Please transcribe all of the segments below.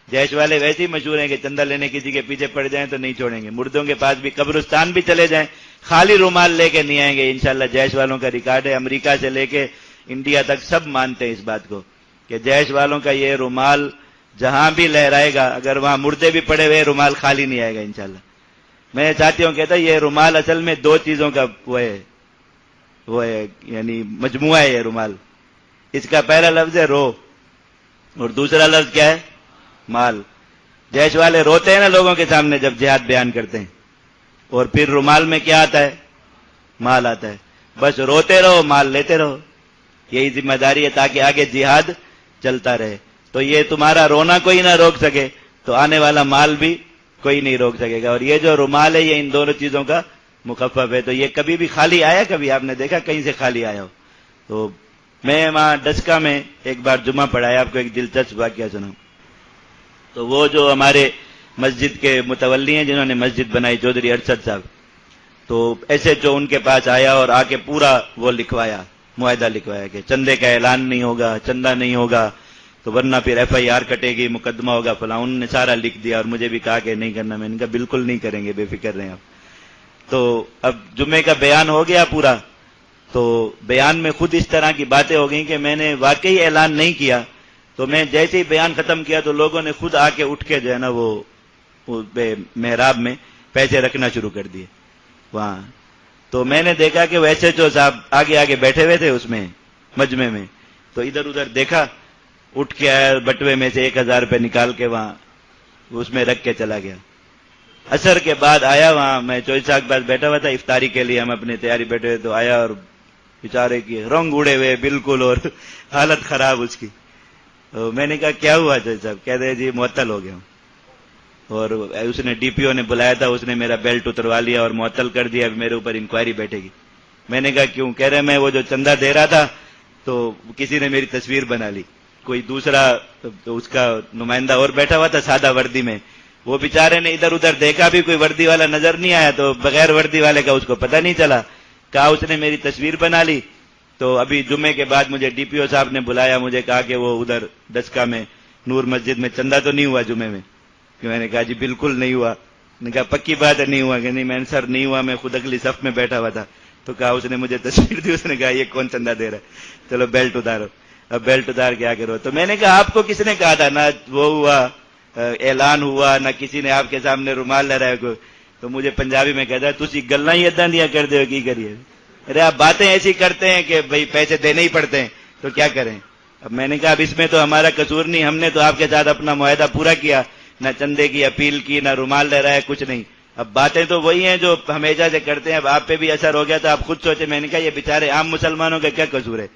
जैश वाले वैसे ही मशहूर हैं कि चंदा लेने किसी के पीछे पड़ जाएं तो नहीं छोड़ेंगे, मुर्दों के पास भी कब्रिस्तान भी चले जाएं खाली रुमाल लेके नहीं आएंगे। इंशाल्लाह जैश वालों का रिकॉर्ड है, अमेरिका से लेके इंडिया तक सब मानते हैं इस बात को कि जैश वालों का ये रुमाल जहां भी लहराएगा, अगर वहां मुर्दे भी पड़े हुए रुमाल खाली नहीं आएगा इंशाल्लाह। मैं साथियों कहता ये रुमाल असल में दो चीजों का वो है यानी मजमुआ है ये रुमाल। इसका पहला लफ्ज है रो और दूसरा लफ्ज क्या है? माल। जैश वाले रोते हैं ना लोगों के सामने जब जिहाद बयान करते हैं, और फिर रुमाल में क्या आता है? माल आता है। बस रोते रहो, माल लेते रहो, यही जिम्मेदारी है ताकि आगे जिहाद चलता रहे। तो ये तुम्हारा रोना कोई ना रोक सके तो आने वाला माल भी कोई नहीं रोक सकेगा। और ये जो रुमाल है ये इन दोनों चीजों का मुखफ़फ़ है। तो ये कभी भी खाली आया? कभी आपने देखा कहीं से खाली आया हो? तो मैं वहां डस्का में एक बार जुमा पढ़ाया, आपको एक दिलचस्प वाकया सुनाऊं। तो वो जो हमारे मस्जिद के मुतवल्ली हैं जिन्होंने मस्जिद बनाई, चौधरी अरशद साहब, तो ऐसे जो उनके पास आया और आके पूरा वो लिखवाया, मुआहदा लिखवाया कि चंदे का ऐलान नहीं होगा, चंदा नहीं होगा तो वरना फिर FIR कटेगी, मुकदमा होगा फलां। उन्होंने सारा लिख दिया और मुझे भी कहा कि नहीं करना। मैंने कहा बिल्कुल नहीं करेंगे, बेफिक्र रहें आप। तो अब जुम्मे का बयान हो गया पूरा, तो बयान में खुद इस तरह की बातें हो गई कि मैंने वाकई ऐलान नहीं किया। तो मैं जैसे ही बयान खत्म किया तो लोगों ने खुद आके उठ के जो है ना वो मेहराब में पैसे रखना शुरू कर दिए वहां। तो मैंने देखा कि वैसे जो साहब आगे आगे बैठे हुए थे उसमें मजमे में, तो इधर उधर देखा, उठ के आया, बटवे में से 1000 रुपये निकाल के वहां उसमें रख के चला गया। असर के बाद आया, वहां मैं चौधरी साहब के पास बैठा हुआ था इफ्तारी के लिए, हम अपनी तैयारी बैठे हुए, तो आया और बेचारे की रंग उड़े हुए बिल्कुल और हालत खराब उसकी। तो मैंने कहा क्या हुआ चौधरी साहब? कह रहे जी मुअत्तल हो गया। और उसने DPO ने बुलाया था, उसने मेरा बेल्ट उतरवा लिया और मुअत्तल कर दिया, मेरे ऊपर इंक्वायरी बैठेगी। मैंने कहा क्यों? कह रहे मैं वो जो चंदा दे रहा था तो किसी ने मेरी तस्वीर बना ली, कोई दूसरा तो उसका नुमाइंदा और बैठा हुआ था सादा वर्दी में, वो बेचारे ने इधर उधर देखा भी कोई वर्दी वाला नजर नहीं आया, तो बगैर वर्दी वाले का उसको पता नहीं चला, कहा उसने मेरी तस्वीर बना ली। तो अभी जुम्मे के बाद मुझे DPO साहब ने बुलाया, मुझे कहा कि वो उधर डस्का में नूर मस्जिद में चंदा तो नहीं हुआ जुम्मे में? कि मैंने कहा जी बिल्कुल नहीं हुआ। मैंने कहा पक्की बात है नहीं हुआ? कि नहीं मैंने सर नहीं हुआ, मैं खुद अगली सफ में बैठा हुआ था। तो कहा उसने मुझे तस्वीर दी, उसने कहा ये कौन चंदा दे रहा है, चलो बेल्ट उतारो। अब बेल्ट उतार के आके रो। तो मैंने कहा आपको किसने कहा था? ना वो हुआ ऐलान हुआ, ना किसी ने आपके सामने रुमाल लहराया को। तो मुझे पंजाबी में कहता है तुसी गल्ला ही इदा दिया कर दे हो, की करिए? अरे आप बातें ऐसी करते हैं कि भाई पैसे देने ही पड़ते हैं, तो क्या करें? अब मैंने कहा अब इसमें तो हमारा कसूर नहीं, हमने तो आपके साथ अपना मुआहदा पूरा किया, ना चंदे की अपील की, ना रुमाल लहराया, कुछ नहीं। अब बातें तो वही हैं जो हमेशा से करते हैं। अब आप पे भी असर हो गया तो आप खुद सोचे। मैंने कहा ये बेचारे आम मुसलमानों का क्या कसूर है?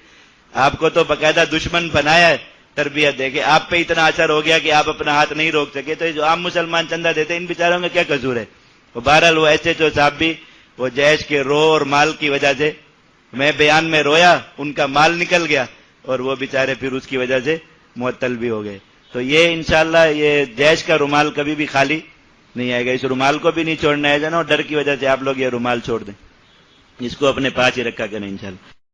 आपको तो बकायदा दुश्मन बनाया है तरबियत देके, आप पे इतना असर हो गया कि आप अपना हाथ नहीं रोक सके। तो जो आम मुसलमान चंदा देते इन बेचारों का क्या कसूर है? वो बहरहाल वो ऐसे जो साहब भी वो जैश के रो और माल की वजह से, मैं बयान में रोया, उनका माल निकल गया और वो बेचारे फिर उसकी वजह से मुअत्तल भी हो गए। तो ये इंशाल्लाह ये जैश का रुमाल कभी भी खाली नहीं आएगा। इस रुमाल को भी नहीं छोड़ना है ना, और डर की वजह से आप लोग ये रुमाल छोड़ दें, इसको अपने पास ही रखा करें इंशाल्लाह।